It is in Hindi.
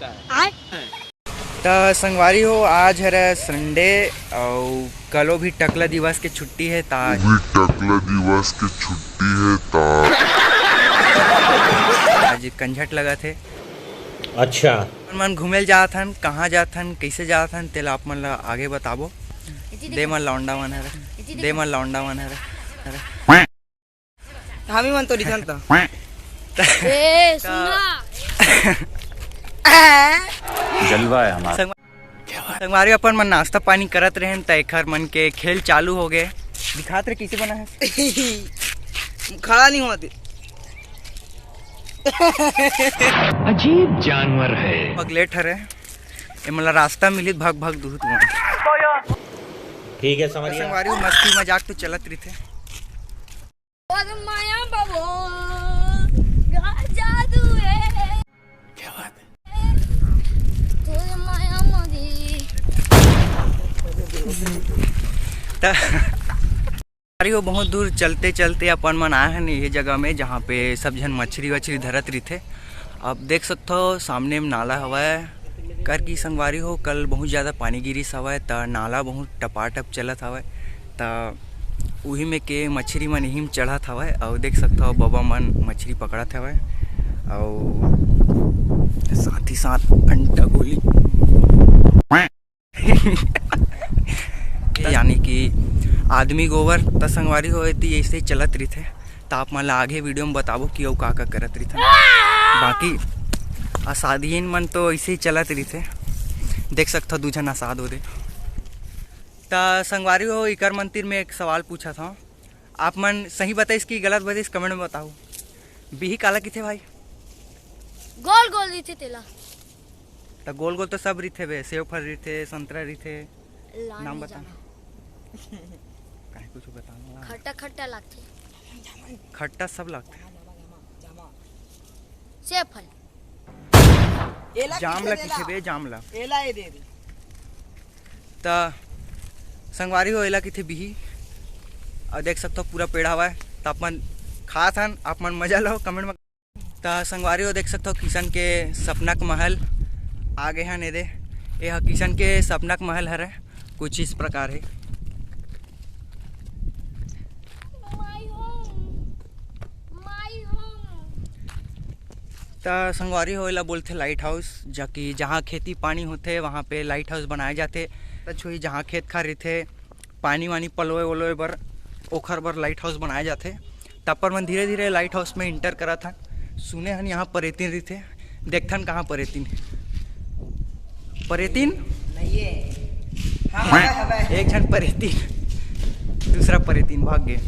लगता है। तो संगवारी हो आज है संडे और कलो भी टकला दिवस के छुट्टी है ताज आज कंझट लगा थे। अच्छा मन घूमेल जात हन, कहाँ जात हन, कैसे जात हन तेला आप मन ला आगे बताबो। दे मन लौंडा मन हरे, दे मन लौंडा मन हरे। हामी मन तो दिखन त ए सुना जलवा है हमारा। संगवारी अपन मन नाश्ता पानी करत रहे त एखर मन के खेल चालू हो गए। दिखात रहे कैसे बना है। खड़ा नहीं होती। अजीब जानवर है। पगलेट हरे ए मला रास्ता मिली भाग भाग दूर तुम। ठीक है समझ गया। संगवारी मस्ती मजाक तो चलत रही थे। और माया बाबू जादू है। क्या बात है। तोरे माया मदी अरे वो बहुत दूर चलते चलते अपन मन आए हैं ये जगह में जहाँ पे सब जन मछली वछली धरत रही थे। अब देख सकते हो सामने में नाला हवा है कर की संगवारी हो कल बहुत ज़्यादा पानी गिरिस हवा है तो नाला बहुत टपाटप चलत हवा है तो वही में के मछली मन यही में चढ़त हवा है और देख सकते हो बाबा मन मछली पकड़त हवा है और साथ ही साथ अंटा गोली यानी कि आदमी गोबर त संगवारी होए थी ऐसे ही चलत रही थे। तो आप मन आगे वीडियो में बताबो कि वो का करत रही थे। बाकी आसादीन मन तो ऐसे ही चलत रही थे। देख सकते हो दूजन आसाद हो रहे। तो संगवारी हो इकर मंदिर में एक सवाल पूछा था आप मन सही बताइस कि गलत बताइस कमेंट में बताओ। बिही काला की थे भाई। गोल गोल दी थे तेला तो गोल गोल तो सब रही थे बे सेव फल रही थे संतरा रही थे नाम बता कुछ बताना। खट्टा खट्टा लगते खट्टा सब लगते सेब फल जामला किथे बे जामला एला ए दे दे ता संगवारी हो एला किथे बिही और देख सकते हो पूरा पेड़ हवा है तो अपन खास हन आप मन मजा लो कमेंट में। ता संगवारी हो देख सकते हो किशन के सपना का महल आगे हैं दे ये किशन के सपना का महल हरे कुछ इस प्रकार है। तो संगवारी होएला बोलते लाइट हाउस जाकि जहाँ खेती पानी होते वहाँ पे लाइट हाउस बनाए जाते। तो छुई जहाँ खेत खा रही थे पानी वानी पलोए वलोए बर ओखर बर लाइट हाउस बनाए जाते। तब पर मन धीरे धीरे लाइट हाउस में इंटर करा था। सुने हन यहाँ परेतीन रही थे देखथन कहाँ परेतीन परेतीन नहीं है एक जन परेतीन दूसरा परेतीन भाग गए।